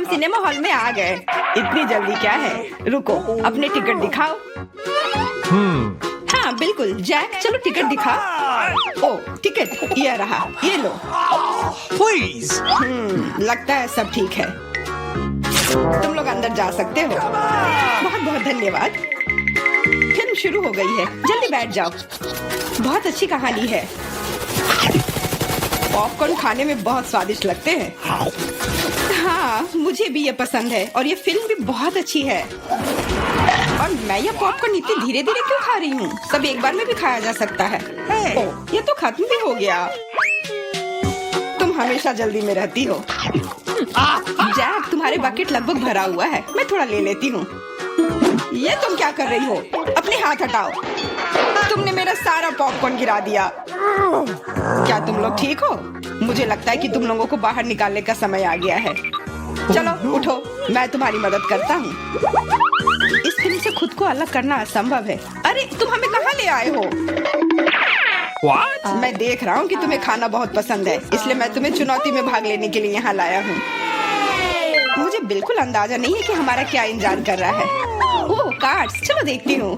हम cinema hall में आ गए। इतनी जल्दी क्या है? रुको, अपने टिकट दिखाओ। हाँ बिल्कुल जैक, चलो टिकट दिखा। ओ टिकट ये रहा, ये लो। Please. लगता है सब ठीक है, तुम लोग अंदर जा सकते हो। बहुत बहुत धन्यवाद। फिल्म शुरू हो गई है, जल्दी बैठ जाओ। बहुत अच्छी कहानी है। पॉपकॉर्न खाने में बहुत स्वादिष्ट लगते हैं। हाँ मुझे भी ये पसंद है और ये फिल्म भी बहुत अच्छी है। और मैं ये पॉपकॉर्न इतनी धीरे धीरे क्यों खा रही हूँ? सब एक बार में भी खाया जा सकता है। ये तो खत्म भी हो गया। तुम हमेशा जल्दी में रहती हो। जैक, तुम्हारे बकेट लगभग भरा हुआ है, मैं थोड़ा ले लेती हूँ। ये तुम क्या कर रही हो? अपने हाथ हटाओ, तुमने मेरा सारा पॉपकॉर्न गिरा दिया। क्या तुम लोग ठीक हो? मुझे लगता है कि तुम लोगों को बाहर निकालने का समय आ गया है। चलो उठो, मैं तुम्हारी मदद करता हूँ। इस फिल्म से खुद को अलग करना असंभव है। अरे तुम हमें कहाँ ले आए हो? What? मैं देख रहा हूँ कि तुम्हें खाना बहुत पसंद है, इसलिए मैं तुम्हें चुनौती में भाग लेने के लिए यहाँ लाया हूँ। मुझे बिल्कुल अंदाजा नहीं है कि हमारा क्या इंतजार कर रहा है। ओह कार्ड्स, चलो देखती हूँ।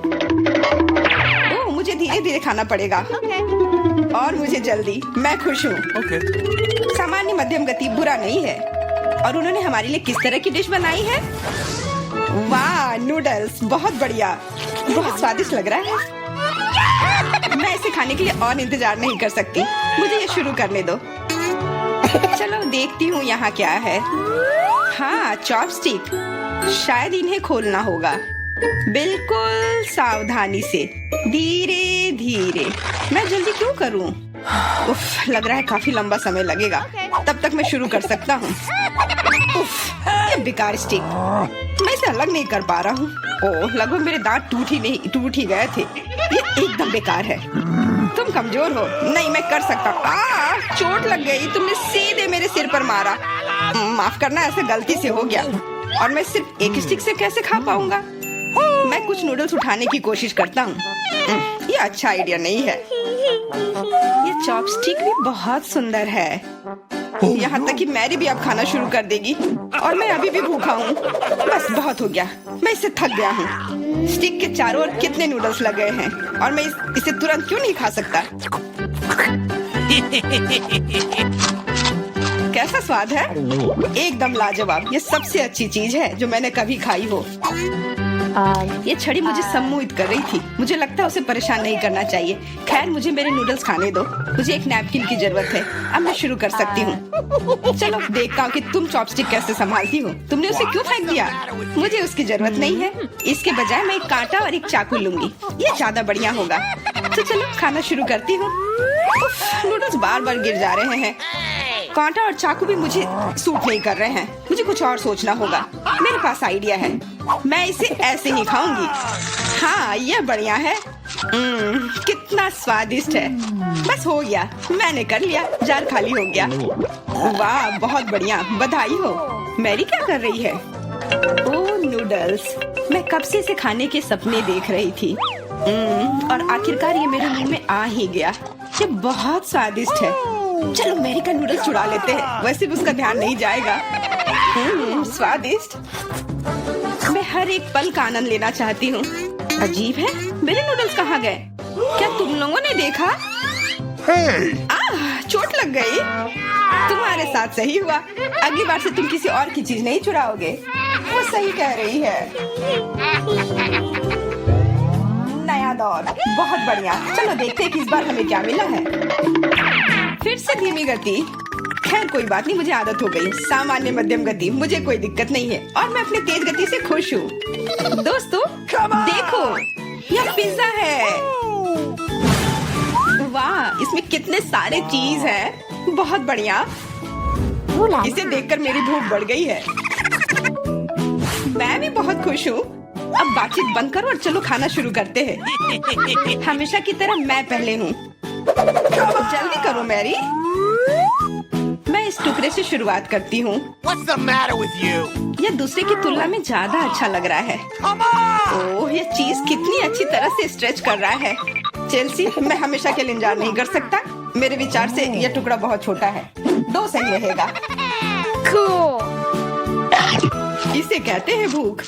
ओह मुझे धीरे धीरे खाना पड़ेगा। और मुझे जल्दी, मैं खुश हूँ। Okay. सामान्य मध्यम गति बुरा नहीं है। और उन्होंने हमारे लिए किस तरह की डिश बनाई है? वाह नूडल्स, बहुत बढ़िया, बहुत स्वादिष्ट लग रहा है। मैं इसे खाने के लिए और इंतजार नहीं कर सकती। मुझे ये शुरू करने दो। चलो देखती हूँ यहाँ क्या है। हाँ चॉपस्टिक, शायद इन्हें खोलना होगा। बिल्कुल सावधानी से, धीरे धीरे। मैं जल्दी क्यों करूँ? उफ, लग रहा है काफी लंबा समय लगेगा। तब तक मैं शुरू कर सकता हूँ। उफ, ये बेकार स्टिक, मैं इसे अलग नहीं कर पा रहा हूँ। ओह, लगभग मेरे दांत टूट ही गए थे। ये एकदम बेकार है। तुम कमजोर हो। नहीं, मैं कर सकता हूँ। चोट लग गई, तुमने सीधे मेरे सिर पर मारा। माफ करना, ऐसे गलती से हो गया। और मैं सिर्फ एक स्टिक से कैसे खा पाऊंगा? मैं कुछ नूडल्स उठाने की कोशिश करता हूँ। ये अच्छा आइडिया नहीं है। ये चॉपस्टिक भी बहुत सुंदर है। यहाँ तक कि मैरी भी अब खाना शुरू कर देगी और मैं अभी भी भूखा हूँ। बस बहुत हो गया, मैं इससे थक गया हूँ। स्टिक के चारों ओर कितने नूडल्स लग गए हैं और मैं इसे तुरंत क्यों नहीं खा सकता? कैसा स्वाद है? एकदम लाजवाब। ये सबसे अच्छी चीज है जो मैंने कभी खाई हो। ये छड़ी मुझे सम्मोहित कर रही थी। मुझे लगता है उसे परेशान नहीं करना चाहिए। खैर, मुझे मेरे नूडल्स खाने दो। मुझे एक नैपकिन की जरूरत है। अब मैं शुरू कर सकती हूँ। चलो देखता हूँ कि तुम चॉपस्टिक कैसे संभालती हो। तुमने उसे क्यों फेंक दिया? मुझे उसकी जरूरत नहीं है। इसके बजाय मैं एक कांटा और एक चाकू लूंगी। ये ज्यादा बढ़िया होगा। तो चलो खाना शुरू करती हूँ। नूडल्स बार बार गिर जा रहे हैं। कांटा और चाकू भी मुझे सूट नहीं कर रहे हैं। मुझे कुछ और सोचना होगा। मेरे पास आइडिया है। मैं इसे ऐसे ही खाऊंगी। हाँ, यह बढ़िया है। कितना स्वादिष्ट है। बस हो गया, मैंने कर लिया। जार खाली हो गया। वाह, बहुत बढ़िया, बधाई हो। मैरी क्या कर रही है? ओह नूडल्स, मैं कब से इसे खाने के सपने देख रही थी। और आखिरकार ये मेरे मुंह में आ ही गया। ये बहुत स्वादिष्ट है। चलो मैरी का नूडल्स चुरा लेते हैं, वैसे भी उसका ध्यान नहीं जाएगा। स्वादिष्ट। मैं हर एक पल का आनंद लेना चाहती हूँ। अजीब है, मेरे नूडल्स कहाँ गए? क्या तुम लोगों ने देखा? चोट लग गई। तुम्हारे साथ सही हुआ। अगली बार से तुम किसी और की चीज नहीं चुराओगे। वो सही कह रही है। नया दौर, बहुत बढ़िया। चलो देखते हैं कि इस बार हमें क्या मिला है। फिर से धीमी गति। खैर कोई बात नहीं, मुझे आदत हो गई। सामान्य मध्यम गति, मुझे कोई दिक्कत नहीं है और मैं अपनी तेज गति से खुश हूँ। दोस्तों देखो, यह पिज्जा है। वाह, इसमें कितने सारे चीज हैं। बहुत बढ़िया। इसे देखकर मेरी भूख बढ़ गई है। मैं भी बहुत खुश हूँ। अब बातचीत बंद करो और चलो खाना शुरू करते हैं। हमेशा की तरह मैं पहले हूँ। जल्दी करो मैरी। मैं इस टुकड़े से शुरुआत करती हूँ। What's the matter with you? यह दूसरे की तुलना में ज्यादा अच्छा लग रहा है। Come on! ओह, यह चीज कितनी अच्छी तरह से स्ट्रेच कर रहा है। चेल्सी, मैं हमेशा के लिए इंतजार नहीं कर सकता। मेरे विचार से यह टुकड़ा बहुत छोटा है। 2 सही रहेगा। Cool. इसे कहते हैं भूख।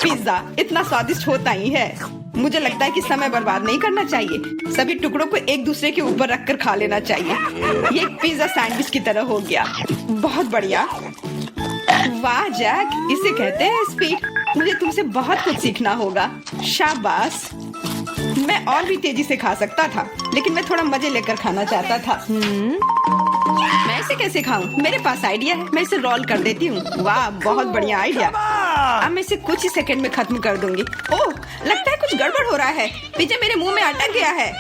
पिज्जा इतना स्वादिष्ट होता ही है। मुझे लगता है कि समय बर्बाद नहीं करना चाहिए। सभी टुकड़ों को एक दूसरे के ऊपर रखकर खा लेना चाहिए। ये एक पिज्जा सैंडविच की तरह हो गया। बहुत बढ़िया। वाह जैक, इसे कहते हैं स्पीड। मुझे तुमसे बहुत कुछ सीखना होगा। शाबाश। मैं और भी तेजी से खा सकता था, लेकिन मैं थोड़ा मजे लेकर खाना चाहता था। मैं इसे कैसे खाऊं? मेरे पास आइडिया है। मैं इसे रोल कर देती हूँ। वाह, बहुत बढ़िया आइडिया। अब मैं इसे कुछ ही सेकंड में खत्म कर दूंगी। ओह, लगता है कुछ गड़बड़ हो रहा है। पिज्जा मेरे मुंह में अटक गया है।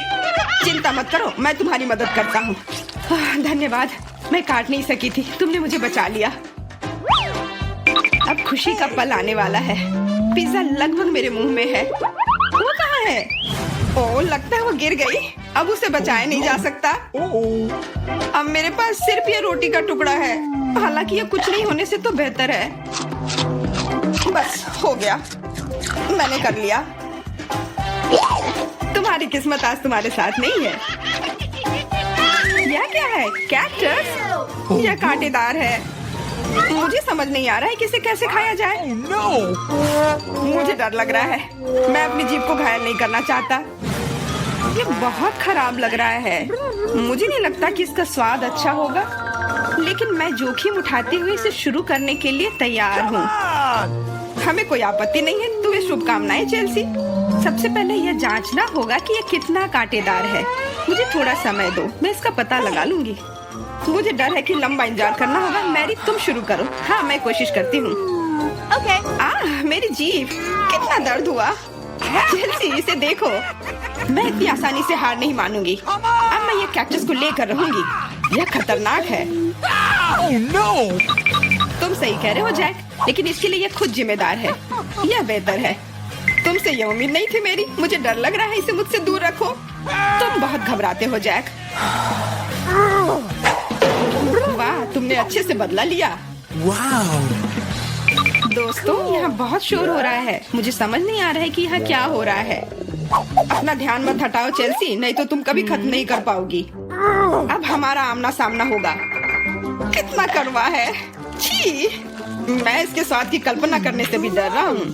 चिंता मत करो, मैं तुम्हारी मदद करता हूँ। धन्यवाद। मैं काट नहीं सकी थी, तुमने मुझे बचा लिया। अब खुशी का पल आने वाला है। पिज्जा लगभग मेरे मुंह में है। वो कहाँ है? ओह, लगता है वो गिर गई। अब उसे बचाया नहीं जा सकता। अब मेरे पास सिर्फ ये रोटी का टुकड़ा है। हालांकि ये कुछ नहीं होने से तो बेहतर है। बस हो गया, मैंने कर लिया। तुम्हारी किस्मत आज तुम्हारे साथ नहीं है। यह क्या है? कैक्टस? यह कांटेदार है। मुझे समझ नहीं आ रहा है कि इसे कैसे खाया जाए। मुझे डर लग रहा है। मैं अपनी जीभ को घायल नहीं करना चाहता। ये बहुत खराब लग रहा है। मुझे नहीं लगता कि इसका स्वाद अच्छा होगा, लेकिन मैं जोखिम उठाते हुए इसे शुरू करने के लिए तैयार हूँ। हमें कोई आपत्ति नहीं है। तुम्हें शुभकामनाएं चेल्सी। सबसे पहले यह जांचना होगा कि यह कितना कांटेदार है। मुझे थोड़ा समय दो, मैं इसका पता लगा लूंगी। मुझे डर है कि लंबा इंतजार करना होगा। मैरी, तुम शुरू करो। हाँ, मैं कोशिश करती हूँ। ओके। मेरी जीभ, कितना दर्द हुआ। चेल्सी, इसे देखो। मैं इतनी आसानी से हार नहीं मानूंगी। अब मैं ये कैक्टस को लेकर रहूंगी। यह खतरनाक है। तुम सही कह रहे हो जैक, लेकिन इसके लिए यह खुद जिम्मेदार है। यह बेहतर है। तुमसे यह उम्मीद नहीं थी मेरी। मुझे डर लग रहा है। इसे मुझसे दूर रखो। तुम बहुत घबराते हो जैक। वाह, तुमने अच्छे से बदला लिया। दोस्तों, यहाँ बहुत शोर हो रहा है। मुझे समझ नहीं आ रहा है कि यहाँ क्या हो रहा है। अपना ध्यान मत हटाओ चेल्सी, नहीं तो तुम कभी खत्म नहीं कर पाओगी। अब हमारा आमना सामना होगा। कितना कड़वा है। छी, मैं इसके स्वाद की कल्पना करने से भी डर रहा हूँ।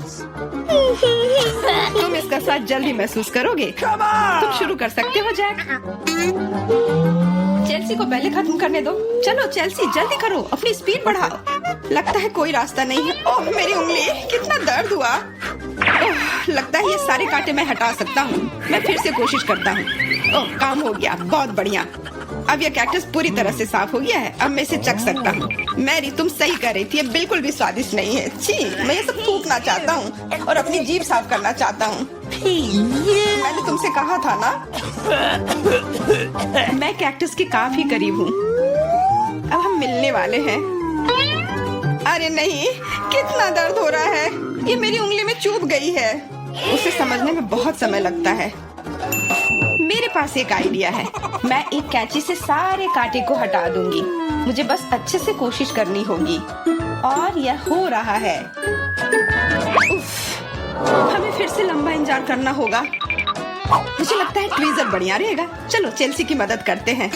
तुम इसका स्वाद जल्दी महसूस करोगे। तुम शुरू कर सकते हो जैक। चेल्सी को पहले खत्म करने दो। चलो चेल्सी, जल्दी करो, अपनी स्पीड बढ़ाओ। लगता है कोई रास्ता नहीं है। ओह, मेरी उंगली, कितना दर्द हुआ। ओह, लगता है ये सारे कांटे मैं हटा सकता हूँ। मैं फिर से कोशिश करता हूँ। ओह, काम हो गया। बहुत बढ़िया। अब यह कैक्टस पूरी तरह से साफ हो गया है। अब मैं इसे चख सकता हूँ। मैरी, तुम सही कर रही थी। ये बिल्कुल भी स्वादिष्ट नहीं है। छी, मैं ये सब थूकना चाहता हूँ और अपनी जीभ साफ करना चाहता हूँ। मैंने तुमसे कहा था ना। मैं कैक्टस के काफी करीब हूँ। अब हम मिलने वाले हैं। अरे नहीं, कितना दर्द हो रहा है। ये मेरी उंगली में चुभ गई है। उसे समझने में बहुत समय लगता है। मेरे पास एक आइडिया है। मैं एक कैंची से सारे कांटे को हटा दूंगी। मुझे बस अच्छे से कोशिश करनी होगी। और यह हो रहा है। उफ, हमें फिर से लंबा इंतजार करना होगा। मुझे लगता है ट्वीजर बढ़िया रहेगा। चलो चेल्सी की मदद करते हैं।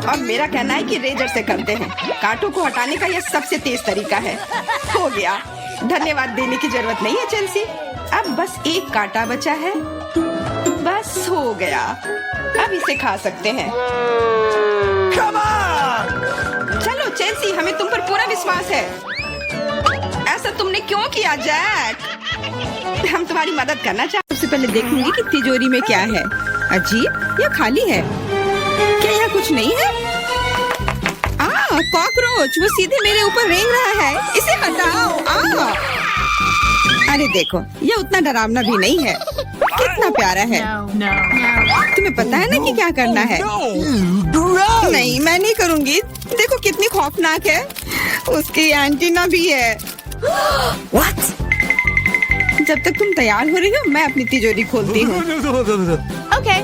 अब मेरा कहना है कि रेजर से करते हैं। कांटों को हटाने का यह सबसे तेज तरीका है। हो गया। धन्यवाद देने की जरूरत नहीं है चेल्सी। अब बस एक कांटा बचा है। बस हो गया। अब इसे खा सकते हैं। चलो चेल्सी, हमें तुम पर पूरा विश्वास है। ऐसा तुमने क्यों किया जैक? हम तुम्हारी मदद करना चाहते। सबसे पहले देखूंगी कि तिजोरी में क्या है। अजीब, यह खाली है। क्या यहाँ कुछ नहीं है? कॉकरोच, वो सीधे मेरे ऊपर रेंग रहा है। इसे हटाओ। अरे देखो, ये उतना डरावना भी नहीं है। कितना प्यारा है। तुम्हें पता है ना कि क्या करना है? नहीं, मैं नहीं करूँगी। देखो कितनी खौफनाक है। उसकी एंटीना भी है। जब तक तुम तैयार हो रही हो, मैं अपनी तिजोरी खोलती हूँ। ओके।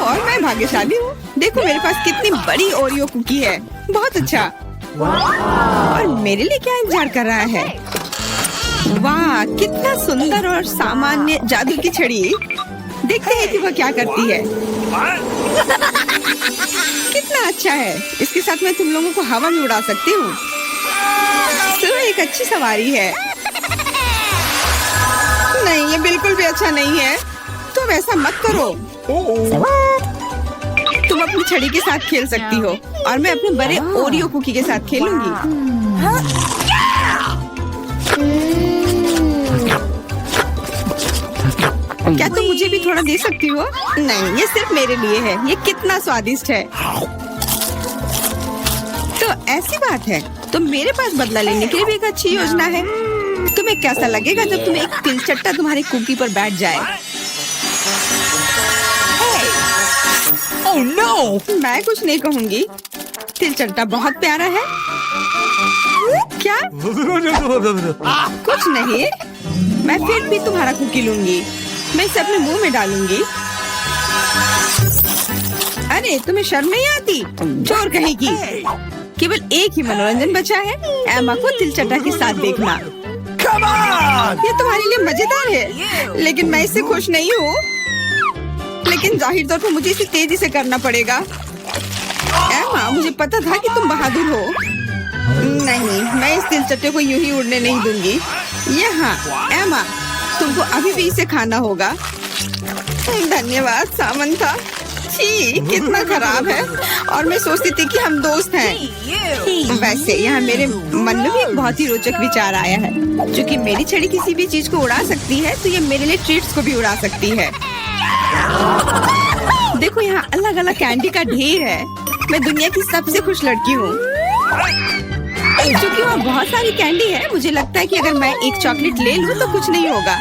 और मैं भाग्यशाली हूँ। देखो मेरे पास कितनी बड़ी ओरियो कुकी है। बहुत अच्छा। और मेरे लिए क्या इंतजार कर रहा है? वाह, कितना सुंदर और सामान्य जादू की छड़ी। देखते हैं कि वो क्या करती है। कितना अच्छा है, इसके साथ मैं तुम लोगों को हवा में उड़ा सकती हूँ। तो एक अच्छी सवारी है। नहीं, ये बिल्कुल भी अच्छा नहीं है। तुम ऐसा मत करो। तुम अपनी छड़ी के साथ खेल सकती हो और मैं अपने बड़े ओरियो कुकी के साथ खेलूंगी। क्या तुम मुझे भी थोड़ा दे सकती हो? नहीं, ये सिर्फ मेरे लिए है। ये कितना स्वादिष्ट है। तो ऐसी बात है, तो मेरे पास बदला लेने के लिए भी एक अच्छी योजना है। तुम्हें कैसा लगेगा जब तुम्हें एक तिलचट्टा तुम्हारी कुकी पर बैठ जाए? Oh no! मैं कुछ नहीं कहूँगी। तिलचट्टा बहुत प्यारा है। क्या? कुछ नहीं। मैं फिर भी तुम्हारा कुकी लूंगी। मैं इसे अपने मुंह में डालूंगी। अरे, तुम्हें शर्म नहीं आती? चोर कहेगी। केवल एक ही मनोरंजन बचा है, एमा को तिलचट्टा के साथ देखना। Come on! ये तुम्हारे लिए मजेदार है, लेकिन मैं इससे खुश नहीं हूँ। लेकिन जाहिर तौर पर मुझे इसे तेजी से करना पड़ेगा। एमा, मुझे पता था कि तुम बहादुर हो। नहीं, मैं इस तिलचट्टे को यूं ही उड़ने नहीं दूंगी। यहाँ, एमा, तुमको अभी भी इसे खाना होगा। धन्यवाद सामंथा। छी, कितना खराब है। और मैं सोचती थी कि हम दोस्त हैं। वैसे यहाँ मेरे मन में भी एक बहुत ही रोचक विचार आया है। क्योंकि मेरी छड़ी किसी भी चीज को उड़ा सकती है, तो ये मेरे लिए ट्रीट्स को भी उड़ा सकती है। देखो, यहाँ अलग अलग कैंडी का ढेर है। मैं दुनिया की सबसे खुश लड़की हूँ। क्योंकि वहाँ बहुत सारी कैंडी है, मुझे लगता है कि अगर मैं एक चॉकलेट ले लूँ तो कुछ नहीं होगा।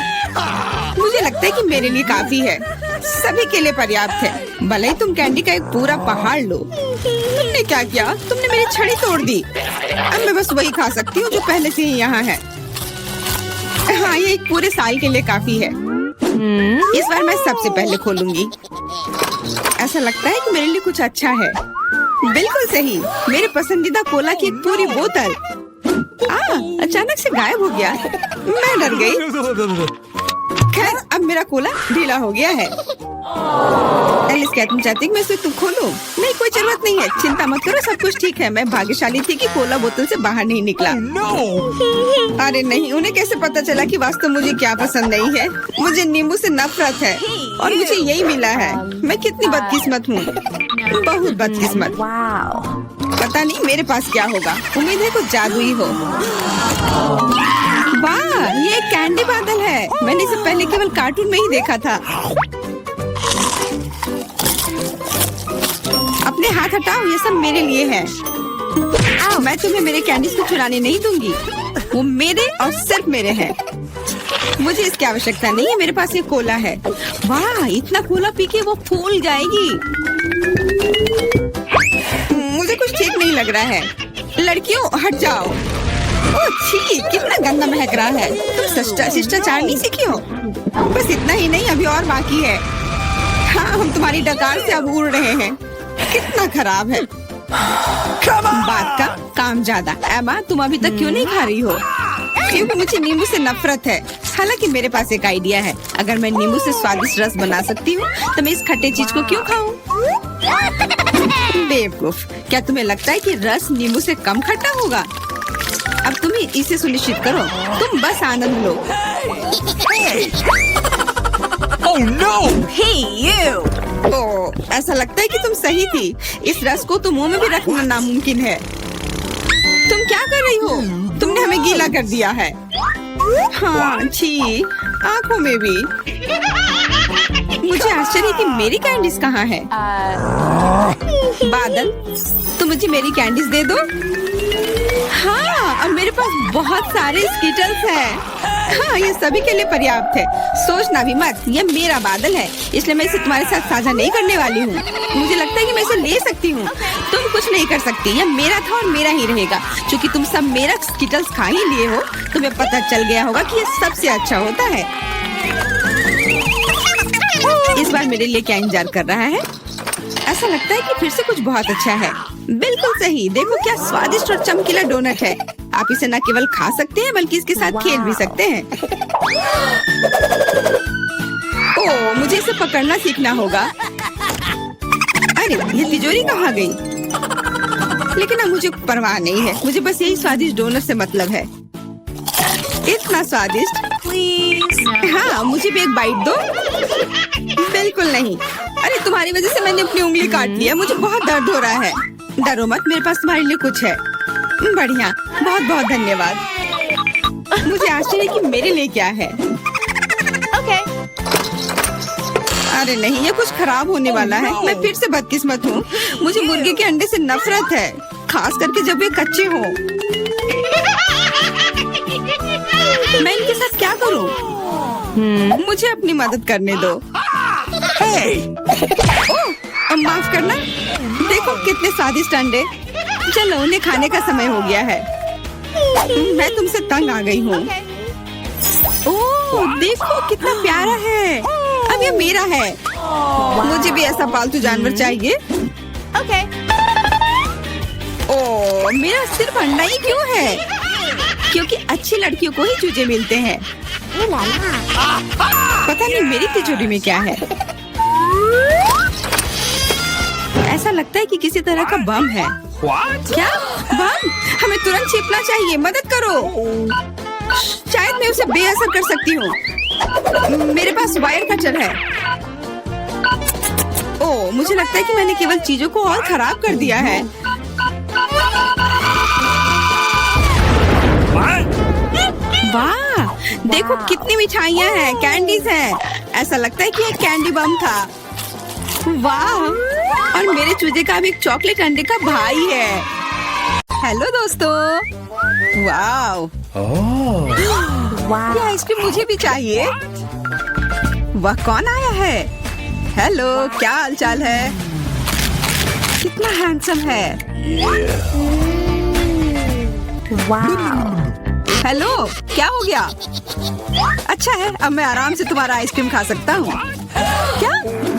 मुझे लगता है कि मेरे लिए काफी है, सभी के लिए पर्याप्त है। भले ही तुम कैंडी का एक पूरा पहाड़ लो। तुमने क्या किया? तुमने मेरी छड़ी तोड़ दी। अब मैं बस वही खा सकती हूँ जो पहले से ही यहाँ है। हाँ, ये एक पूरे साल के लिए काफी है। इस बार मैं सबसे पहले खोलूंगी। ऐसा लगता है कि मेरे लिए कुछ अच्छा है। बिल्कुल सही, मेरे पसंदीदा कोला की एक पूरी बोतल। अचानक से गायब हो गया। मैं डर गई। खैर, अब मेरा कोला ढीला हो गया है। एलिस, क्या तुम चाहती कि मैं इसे खोलूं? नहीं, कोई जरूरत नहीं है। चिंता मत करो, सब कुछ ठीक है। मैं भाग्यशाली थी कि कोला बोतल से बाहर नहीं निकला। No! अरे नहीं, उन्हें कैसे पता चला कि वास्तव मुझे क्या पसंद नहीं है? मुझे नींबू से नफरत है और मुझे यही मिला है। मैं कितनी बदकिस्मत हूँ, बहुत बदकिस्मत। पता नहीं मेरे पास क्या होगा। उम्मीद है कुछ जादुई हो। वाह, ये एक कैंडी बादल है। मैंने इसे पहले केवल कार्टून में ही देखा था। अपने हाथ हटाओ, ये सब मेरे लिए है। मैं तुम्हें मेरे कैंडीज को चुराने नहीं दूंगी। वो मेरे और सिर्फ मेरे हैं। मुझे इसकी आवश्यकता नहीं है। मेरे पास ये कोला है। वाह, इतना कोला पी के वो फूल जाएगी। मुझे कुछ ठीक नहीं लग रहा है। लड़कियों, हट जाओ। ओह छी, कितना गंदा महक रहा है। तुम शिष्टाचार नहीं सीखी हो? बस इतना ही नहीं, अभी और बाकी है। हाँ, हम तुम्हारी डकार से अब उड़ रहे हैं। कितना खराब है। बात का काम ज्यादा। एमा, तुम अभी तक क्यों नहीं खा रही हो? क्योंकि मुझे नींबू से नफरत है। हालांकि मेरे पास एक आइडिया है। अगर मैं नींबू से स्वादिष्ट रस बना सकती हूँ, तो मैं इस खट्टे चीज को क्यों खाऊं? बेवकूफ, क्या तुम्हें लगता है कि रस नींबू से कम खट्टा होगा? अब तुम ही इसे सुनिश्चित करो। तुम बस आनंद लो। Oh no! Hey, you! ओह, ऐसा लगता है कि तुम सही थी। इस रस को तो मुंह में भी रखना नामुमकिन है। तुम क्या कर रही हो? तुमने हमें गीला कर दिया है। हाँ, छी, आँखों में भी। मुझे आश्चर्य है कि मेरी कैंडीज कहाँ है? बादल, तुम मुझे मेरी कैंडीज दे दो। हाँ, अब मेरे पास बहुत सारे स्कीटल्स हैं। हाँ, ये सभी के लिए पर्याप्त है। सोचना भी मत, ये मेरा बादल है, इसलिए मैं इसे तुम्हारे साथ साझा नहीं करने वाली हूँ। मुझे लगता है कि मैं इसे ले सकती हूँ। तुम कुछ नहीं कर सकती। ये मेरा था और मेरा ही रहेगा। क्योंकि तुम सब मेरा स्कीटल्स खा ही लिए हो, तुम्हें पता चल गया होगा कि ये सबसे अच्छा होता है। इस बार मेरे लिए क्या इंतजार कर रहा है? ऐसा लगता है कि फिर से कुछ बहुत अच्छा है। बिल्कुल सही, देखो क्या स्वादिष्ट और चमकीला डोनट है। आप इसे न केवल खा सकते हैं, बल्कि इसके साथ खेल भी सकते हैं। ओ, मुझे इसे पकड़ना सीखना होगा। अरे ये तिजोरी कहाँ गई? लेकिन अब मुझे परवाह नहीं है, मुझे बस यही स्वादिष्ट डोनट से मतलब है। इतना स्वादिष्ट। हाँ, मुझे भी एक बाइट दो। बिल्कुल नहीं। अरे तुम्हारी वजह से मैंने अपनी उंगली काट लिया, मुझे बहुत दर्द हो रहा है। डरो मत, मेरे पास तुम्हारे लिए कुछ है। बढ़िया, बहुत बहुत धन्यवाद। मुझे आश्चर्य है कि मेरे लिए क्या है। अरे नहीं, ये कुछ खराब होने वाला है। मैं फिर से बदकिस्मत हूँ। मुझे मुर्गे के अंडे से नफरत है, खास करके जब वे कच्चे हों। मैं इनके साथ क्या करूँ? मुझे अपनी मदद करने दो। ओह, माफ करना। देखो कितने स्वादिष्ट अंडे। चलो, उन्हें खाने का समय हो गया है। मैं तुमसे तंग आ गई हूँ। ओह, देखो कितना प्यारा है। अब ये मेरा है। मुझे भी ऐसा पालतू जानवर चाहिए। ओह, मेरा सिर्फ अंडा ही क्यों है? क्योंकि अच्छी लड़कियों को ही चूजे मिलते हैं। पता नहीं मेरी तिजोरी में क्या है। ऐसा लगता है कि किसी तरह का बम है। क्या बम? हमें तुरंत छिपना चाहिए। मदद करो। शायद मैं उसे बेअसर कर सकती हूँ। मेरे पास वायर कटर है। ओह, मुझे लगता है कि मैंने केवल चीजों को और खराब कर दिया है। वाह, देखो कितनी मिठाइयाँ हैं, कैंडीज हैं। ऐसा लगता है कि एक कैंडी बम था। वाह, और मेरे चूजे का भी एक चॉकलेट अंडे का भाई है। हेलो दोस्तों। वाह, ये आइसक्रीम मुझे भी चाहिए। वह कौन आया है? हेलो, क्या हालचाल है? कितना हैंडसम है। हेलो, क्या हो गया? अच्छा है, अब मैं आराम से तुम्हारा आइसक्रीम खा सकता हूँ। क्या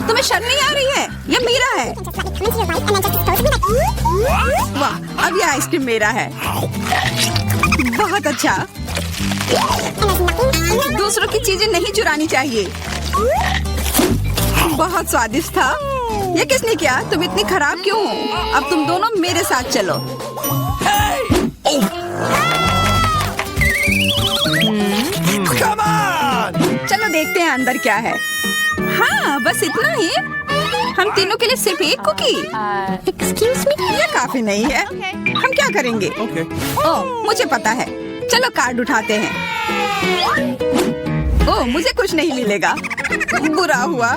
तुम्हें शर्म नहीं आ रही है? ये मेरा है। वाह, अब ये आइसक्रीम मेरा है। बहुत अच्छा। दूसरों की चीजें नहीं चुरानी चाहिए। बहुत स्वादिष्ट था। ये किसने किया? तुम इतनी खराब क्यों हो? अब तुम दोनों मेरे साथ चलो। चलो देखते हैं अंदर क्या है। हाँ, बस इतना ही। हम तीनों के लिए सिर्फ एक कुकी। एक्सक्यूज मी, ये काफी नहीं है। हम क्या करेंगे? ओह, मुझे पता है। चलो कार्ड उठाते हैं। ओह, मुझे कुछ नहीं मिलेगा। बुरा हुआ।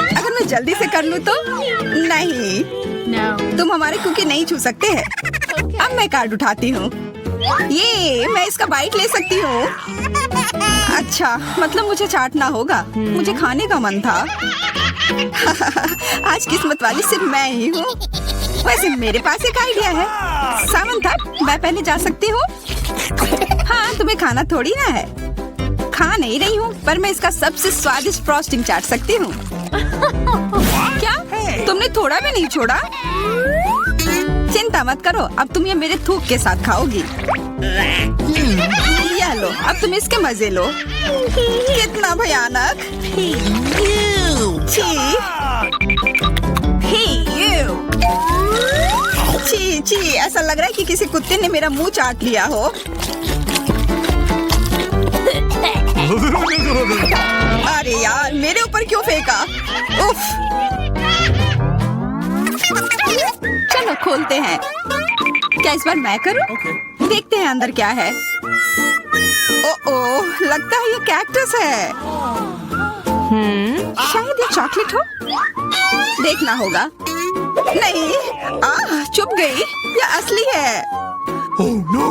अगर मैं जल्दी से कर लूँ तो? नहीं, तुम हमारे कुकी नहीं छू सकते हैं। अब मैं कार्ड उठाती हूँ। ये मैं इसका बाइट ले सकती हूँ। अच्छा, मतलब मुझे चाटना होगा। मुझे खाने का मन था। आज किस्मत वाली सिर्फ मैं ही हूँ। वैसे मेरे पास एक आइडिया है। सावन था, मैं पहले जा सकती हूँ। हाँ, तुम्हें खाना थोड़ी ना है। खा नहीं रही हूँ, पर मैं इसका सबसे स्वादिष्ट फ्रॉस्टिंग चाट सकती हूँ। क्या तुमने थोड़ा भी नहीं छोड़ा? चिंता मत करो, अब तुम ये मेरे थूक के साथ खाओगी। ये लो, अब तुम इसके मजे लो। कितना भयानक। छी छी, ऐसा लग रहा है कि किसी कुत्ते ने मेरा मुंह चाट लिया हो। अरे यार, मेरे ऊपर क्यों फेंका? उफ। चलो खोलते हैं। क्या इस बार मैं करूं? देखते हैं अंदर क्या है। ओह, लगता है ये कैक्टस है। शायद ये चॉकलेट हो। देखना होगा। नहीं, चुप गई। ये असली है।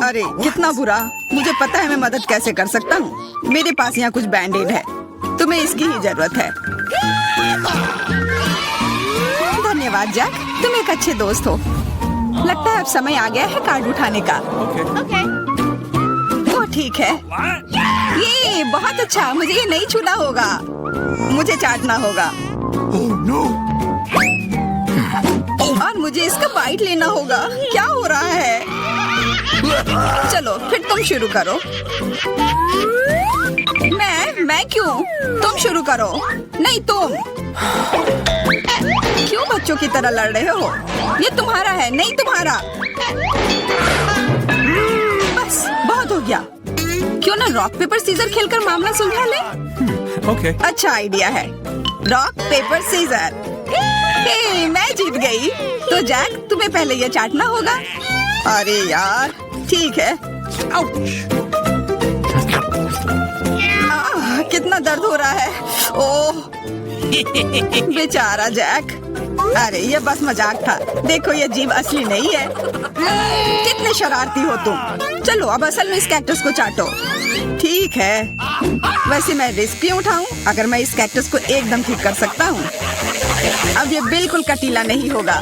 अरे कितना बुरा। मुझे पता है मैं मदद कैसे कर सकता हूँ। मेरे पास यहाँ कुछ बैंडेड है। तुम्हें इसकी ही जरूरत है। धन्यवाद जैक, तुम एक अच्छे दोस्त हो। लगता है अब समय आ गया है कार्ड उठाने का। ओह ठीक है। ये बहुत अच्छा। मुझे ये नहीं छूना होगा। मुझे चाटना होगा। और मुझे इसका बाइट लेना होगा। क्या हो रहा है? चलो फिर तुम शुरू करो। मैं क्यों? तुम शुरू करो। नहीं तुम। क्यों बच्चों की तरह लड़ रहे हो? ये तुम्हारा है, नहीं तुम्हारा। बस बहुत हो गया। क्यों ना रॉक पेपर सीजर खेलकर मामला सुलझा ले? Okay. अच्छा आइडिया है। Rock paper scissor. हे, मैं जीत गई। तो जैक तुम्हें पहले ये चाटना होगा। अरे यार ठीक है। कितना दर्द हो रहा है। ओह बेचारा जैक। अरे ये बस मजाक था। देखो ये जीभ असली नहीं है। कितने शरारती हो तुम। चलो अब असल में इस कैक्टस को चाटो। ठीक है। वैसे मैं रिस्क क्यों उठाऊं अगर मैं इस कैक्टस को एकदम ठीक कर सकता हूँ। अब ये बिल्कुल कटीला नहीं होगा।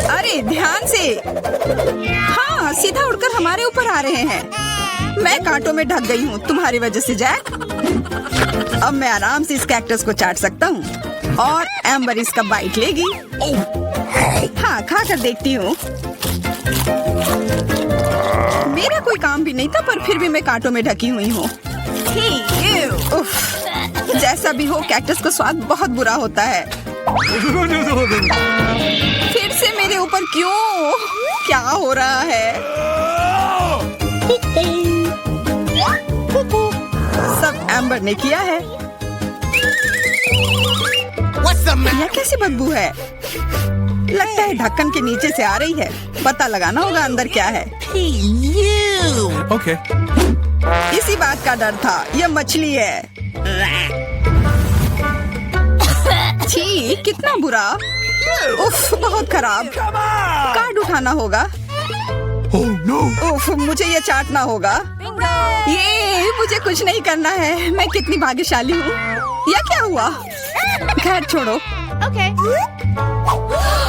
अरे ध्यान से। हाँ सीधा उड़कर हमारे ऊपर आ रहे हैं। मैं कांटों में ढक गई हूँ तुम्हारी वजह से जैक। अब मैं आराम से इस कैक्टस को चाट सकता हूँ और एम्बर इसका बाइट लेगी। हाँ खा कर देखती हूँ। मेरा कोई काम भी नहीं था पर फिर भी मैं कांटों में ढकी हुई हूँ। जैसा भी हो कैक्टस का स्वाद बहुत बुरा होता है। फिर से मेरे ऊपर क्यों? क्या हो रहा है? सब एम्बर ने किया है। यह कैसी बदबू है? लगता है ढक्कन के नीचे से आ रही है। पता लगाना होगा अंदर क्या है। Okay. इसी बात का डर था। यह मछली है। छी कितना बुरा। उफ बहुत खराब। कार्ड उठाना होगा। Oh no. उफ मुझे ये चाटना होगा। ये मुझे कुछ नहीं करना है। मैं कितनी भाग्यशाली हूँ। यह क्या हुआ? खैर छोड़ो। Okay.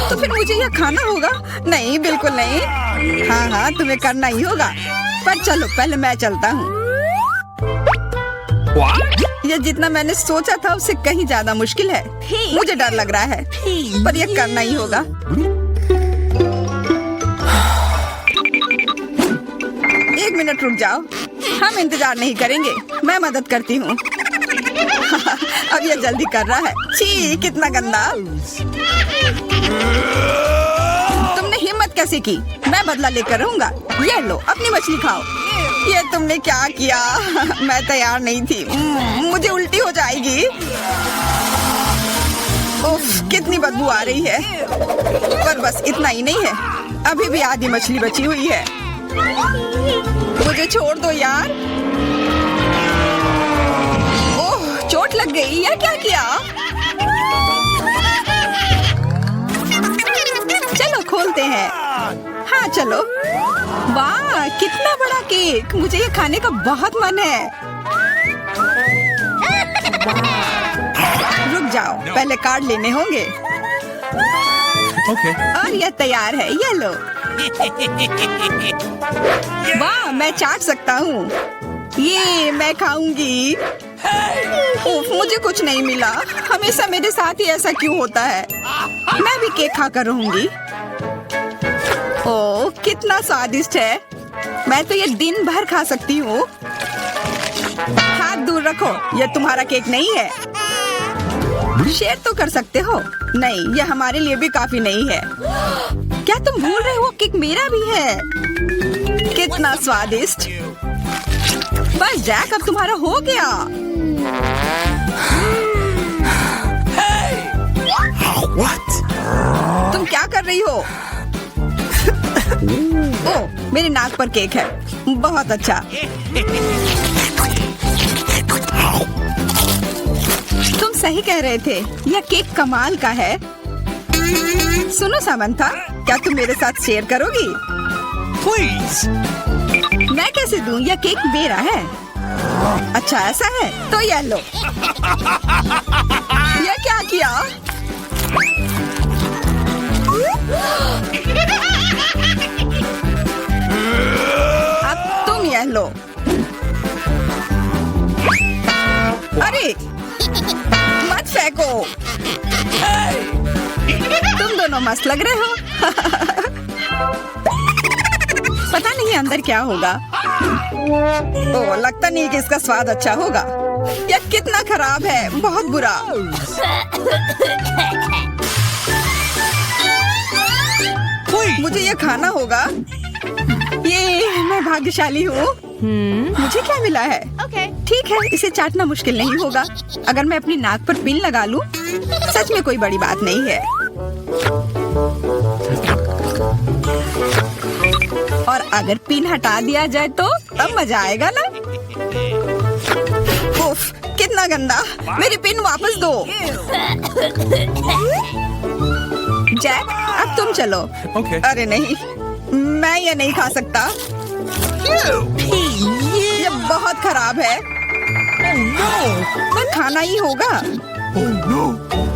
तो फिर मुझे यह खाना होगा? नहीं बिल्कुल नहीं। हाँ तुम्हें करना ही होगा। पर चलो पहले मैं चलता हूँ। What? यह जितना मैंने सोचा था उससे कहीं ज्यादा मुश्किल है। मुझे डर लग रहा है पर यह करना ही होगा। एक मिनट रुक जाओ। हम इंतजार नहीं करेंगे। मैं मदद करती हूँ। अब यह जल्दी कर रहा है। छी कितना गंदा। तुमने हिम्मत कैसे की? मैं बदला लेकर रहूंगा। ये लो अपनी मछली खाओ। ये तुमने क्या किया? मैं तैयार नहीं थी। मुझे उल्टी हो जाएगी। उफ कितनी बदबू आ रही है। पर बस इतना ही नहीं है। अभी भी आधी मछली बची हुई है। मुझे छोड़ दो यार। ओह चोट लग गई। यह क्या किया? चलो खोलते हैं। हाँ चलो। वाह कितना बड़ा केक। मुझे ये खाने का बहुत मन है। रुक जाओ पहले कार्ड लेने होंगे। Okay. और यह तैयार है। ये लो। वाह मैं चाट सकता हूँ। ये मैं खाऊंगी। उफ, मुझे कुछ नहीं मिला। हमेशा मेरे साथ ही ऐसा क्यों होता है? मैं भी केक खाकर रहूंगी। ओह कितना स्वादिष्ट है। मैं तो ये दिन भर खा सकती हूँ। हाथ दूर रखो। ये तुम्हारा केक नहीं है। शेयर तो कर सकते हो। नहीं यह हमारे लिए भी काफी नहीं है। क्या तुम भूल रहे हो केक मेरा भी है? कितना स्वादिष्ट। बस जैक अब तुम्हारा हो गया। What? तुम क्या कर रही हो? ओह मेरे नाक पर केक है। बहुत अच्छा। तुम सही कह रहे थे। यह केक कमाल का है। सुनो सामंथा क्या तुम मेरे साथ शेयर करोगी? Please. मैं कैसे दूं? यह केक मेरा है। अच्छा ऐसा है तो यह लो। यह क्या किया? अब तुम यह लो। अरे मत फेंको। तुम दोनों मस्त लग रहे हो। पता नहीं अंदर क्या होगा। ओ, लगता नहीं कि इसका स्वाद अच्छा होगा। यह कितना खराब है, बहुत बुरा। Please. मुझे ये खाना होगा। ये मैं भाग्यशाली हूँ। मुझे क्या मिला है? ठीक है, इसे चाटना मुश्किल नहीं होगा। अगर मैं अपनी नाक पर पिन लगा लूं, सच में कोई बड़ी बात नहीं है। और अगर पिन हटा दिया जाए तो तब मजा आएगा ना? उफ, कितना गंदा। मेरी पिन वापस दो। जैक, अब तुम चलो। Okay. अरे नहीं, मैं ये नहीं खा सकता। ये बहुत खराब है। पर खाना ही होगा। Oh no.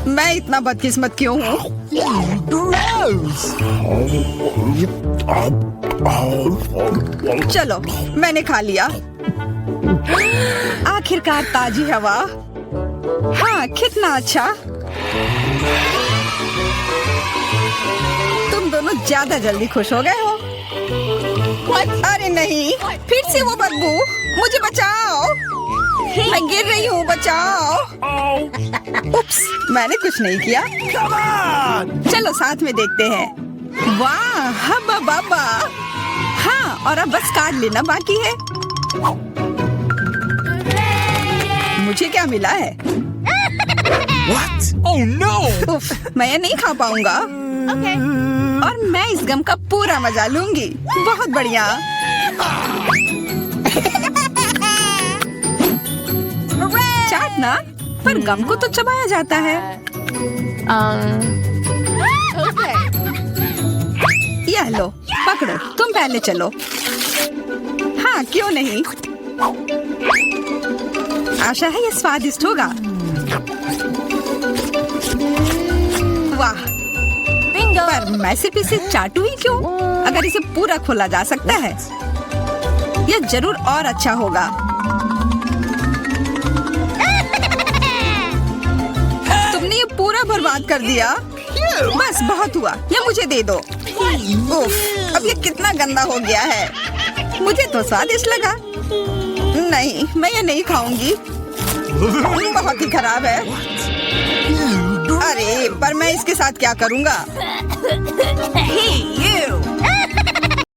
मैं इतना बदकिस्मत क्यों हूँ? चलो, मैंने खा लिया। आखिरकार ताजी हवा। हाँ, कितना अच्छा। तुम दोनों ज्यादा जल्दी खुश हो गए हो। अरे नहीं, फिर से वो बदबू। मुझे बचाओ, मैं गिर रही हूँ, बचाओ। उप्स, मैंने कुछ नहीं किया। Come on. चलो साथ में देखते हैं। वाह, हब्बा बाबा। हाँ, और अब बस काट लेना बाकी है। मुझे क्या मिला है? What? Oh no. उफ, मैं ये नहीं खा पाऊंगा। और मैं इस गम का पूरा मजा लूंगी। बहुत बढ़िया। चाटना, पर गम को तो चबाया जाता है। यह लो, पकड़ो, तुम पहले चलो। हाँ, क्यों नहीं? आशा है ये स्वादिष्ट होगा। वाह, पर मैं सिर्फ इसे चाटू ही क्यों? अगर इसे पूरा खोला जा सकता है, यह जरूर और अच्छा होगा। तुमने ये पूरा बर्बाद कर दिया। बस बहुत हुआ, ये मुझे दे दो। उफ, अब ये कितना गंदा हो गया है। मुझे तो स्वादिष्ट लगा। नहीं, मैं ये नहीं खाऊंगी। बहुत ही खराब है। अरे, पर मैं इसके साथ क्या करूंगा? Hey, you!